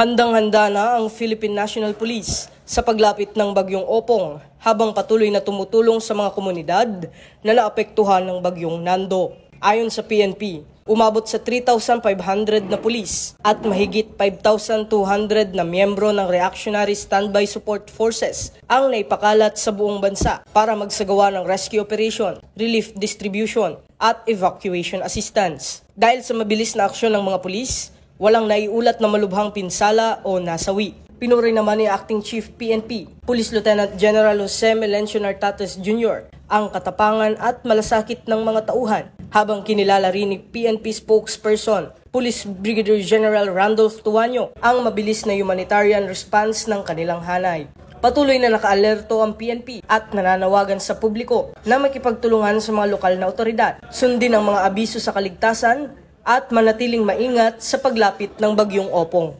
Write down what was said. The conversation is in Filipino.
Handang-handa na ang Philippine National Police sa paglapit ng Bagyong Opong habang patuloy na tumutulong sa mga komunidad na naapektuhan ng Bagyong Nando. Ayon sa PNP, umabot sa 3,500 na pulis at mahigit 5,200 na miyembro ng Reactionary Standby Support Forces ang naipakalat sa buong bansa para magsagawa ng rescue operation, relief distribution at evacuation assistance. Dahil sa mabilis na aksyon ng mga pulis, walang naiulat na malubhang pinsala o nasawi. Pinuri naman ni Acting Chief PNP, Police Lieutenant General Jose Melencio Nartates Jr. ang katapangan at malasakit ng mga tauhan, habang kinilala rin ni PNP spokesperson, Police Brigadier General Randolph Tuanyo, ang mabilis na humanitarian response ng kanilang hanay. Patuloy na nakaalerto ang PNP at nananawagan sa publiko na makipagtulungan sa mga lokal na otoridad, sundin ang mga abiso sa kaligtasan at manatiling maingat sa paglapit ng Bagyong Opong.